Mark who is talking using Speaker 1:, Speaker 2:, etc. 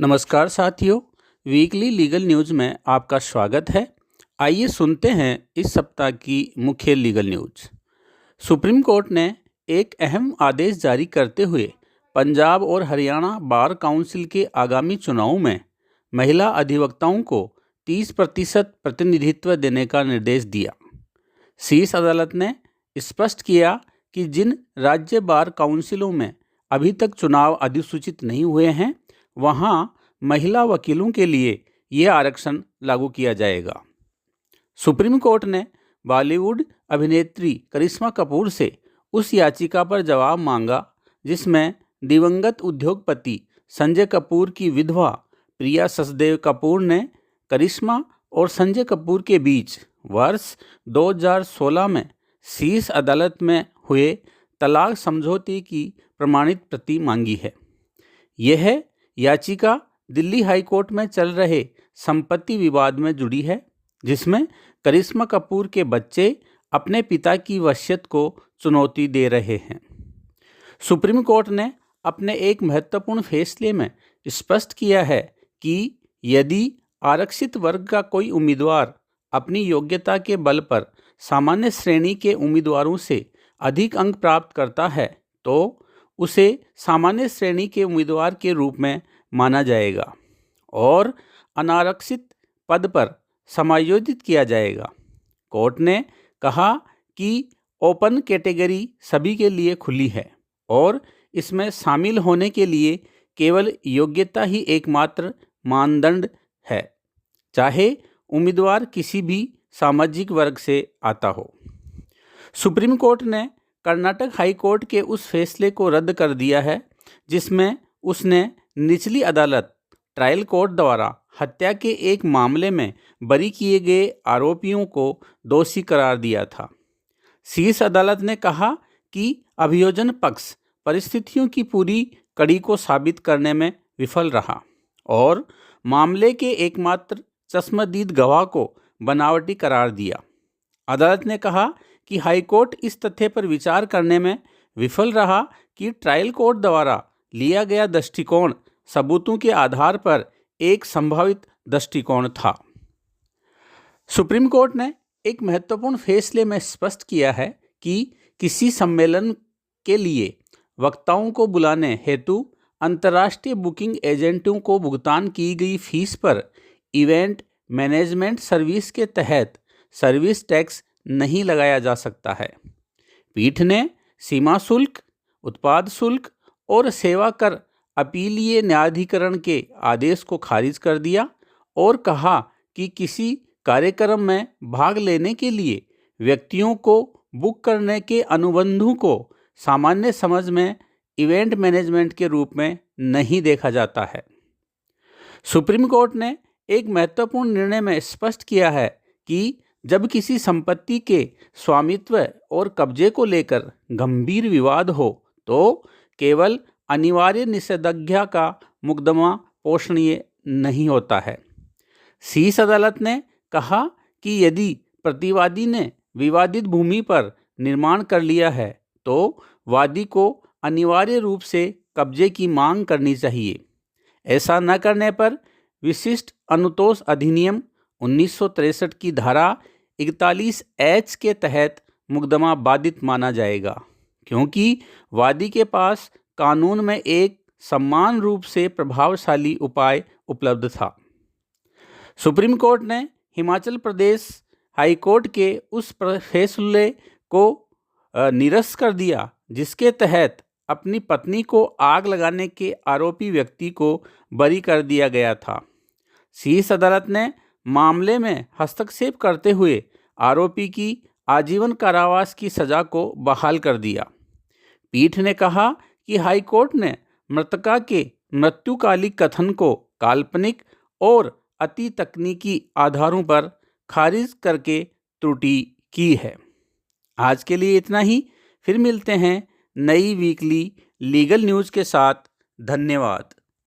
Speaker 1: नमस्कार साथियों, weekly legal news में आपका स्वागत है। आइए सुनते हैं इस सप्ताह की मुख्य लीगल न्यूज़। सुप्रीम कोर्ट ने एक अहम आदेश जारी करते हुए पंजाब और हरियाणा बार काउंसिल के आगामी चुनावों में महिला अधिवक्ताओं को 30% प्रतिनिधित्व देने का निर्देश दिया। शीर्ष अदालत ने स्पष्ट किया कि जिन राज्य बार काउंसिलों में अभी तक चुनाव अधिसूचित नहीं हुए हैं, वहां महिला वकीलों के लिए यह आरक्षण लागू किया जाएगा। सुप्रीम कोर्ट ने बॉलीवुड अभिनेत्री करिश्मा कपूर से उस याचिका पर जवाब मांगा जिसमें दिवंगत उद्योगपति संजय कपूर की विधवा प्रिया सचदेव कपूर ने करिश्मा और संजय कपूर के बीच वर्ष 2016 में शीर्ष अदालत में हुए तलाक समझौते की प्रमाणित प्रति मांगी है। यह याचिका दिल्ली हाई कोर्ट में चल रहे संपत्ति विवाद में जुड़ी है, जिसमें करिश्मा कपूर के बच्चे अपने पिता की वसीयत को चुनौती दे रहे हैं। सुप्रीम कोर्ट ने अपने एक महत्वपूर्ण फैसले में स्पष्ट किया है कि यदि आरक्षित वर्ग का कोई उम्मीदवार अपनी योग्यता के बल पर सामान्य श्रेणी के उम्मीदवारों से अधिक अंक प्राप्त करता है तो उसे सामान्य श्रेणी के उम्मीदवार के रूप में माना जाएगा और अनारक्षित पद पर समायोजित किया जाएगा। कोर्ट ने कहा कि ओपन कैटेगरी सभी के लिए खुली है और इसमें शामिल होने के लिए केवल योग्यता ही एकमात्र मानदंड है, चाहे उम्मीदवार किसी भी सामाजिक वर्ग से आता हो। सुप्रीम कोर्ट ने कर्नाटक हाई कोर्ट के उस फैसले को रद्द कर दिया है जिसमें उसने निचली अदालत ट्रायल कोर्ट द्वारा हत्या के एक मामले में बरी किए गए आरोपियों को दोषी करार दिया था। शीर्ष अदालत ने कहा कि अभियोजन पक्ष परिस्थितियों की पूरी कड़ी को साबित करने में विफल रहा और मामले के एकमात्र चश्मदीद गवाह को बनावटी करार दिया। अदालत ने कहा कि हाईकोर्ट इस तथ्य पर विचार करने में विफल रहा कि ट्रायल कोर्ट द्वारा लिया गया दृष्टिकोण सबूतों के आधार पर एक संभावित दृष्टिकोण था। सुप्रीम कोर्ट ने एक महत्वपूर्ण फैसले में स्पष्ट किया है कि किसी सम्मेलन के लिए वक्ताओं को बुलाने हेतु अंतर्राष्ट्रीय बुकिंग एजेंटों को भुगतान की गई फीस पर इवेंट मैनेजमेंट सर्विस के तहत सर्विस टैक्स नहीं लगाया जा सकता है। पीठ ने सीमा शुल्क, उत्पाद शुल्क और सेवा कर अपीलीय न्यायाधिकरण के आदेश को खारिज कर दिया और कहा कि किसी कार्यक्रम में भाग लेने के लिए व्यक्तियों को बुक करने के अनुबंधों को सामान्य समझ में इवेंट मैनेजमेंट के रूप में नहीं देखा जाता है। सुप्रीम कोर्ट ने एक महत्वपूर्ण निर्णय में स्पष्ट किया है कि जब किसी संपत्ति के स्वामित्व और कब्जे को लेकर गंभीर विवाद हो तो केवल अनिवार्य निषेधाज्ञा का मुकदमा पोषणीय नहीं होता है। शीर्ष अदालत ने कहा कि यदि प्रतिवादी ने विवादित भूमि पर निर्माण कर लिया है तो वादी को अनिवार्य रूप से कब्जे की मांग करनी चाहिए। ऐसा न करने पर विशिष्ट अनुतोष अधिनियम 1963 की धारा 41H के तहत मुकदमा बाधित माना जाएगा, क्योंकि वादी के पास कानून में एक समान रूप से प्रभावशाली उपाय उपलब्ध था। सुप्रीम कोर्ट ने हिमाचल प्रदेश हाई कोर्ट के उस फैसले को निरस्त कर दिया जिसके तहत अपनी पत्नी को आग लगाने के आरोपी व्यक्ति को बरी कर दिया गया था। शीर्ष अदालत ने मामले में हस्तक्षेप करते हुए आरोपी की आजीवन कारावास की सजा को बहाल कर दिया। पीठ ने कहा कि हाई कोर्ट ने मृतका के मृत्युकालिक कथन को काल्पनिक और अति तकनीकी आधारों पर खारिज करके त्रुटि की है। आज के लिए इतना ही। फिर मिलते हैं नई वीकली लीगल न्यूज़ के साथ। धन्यवाद।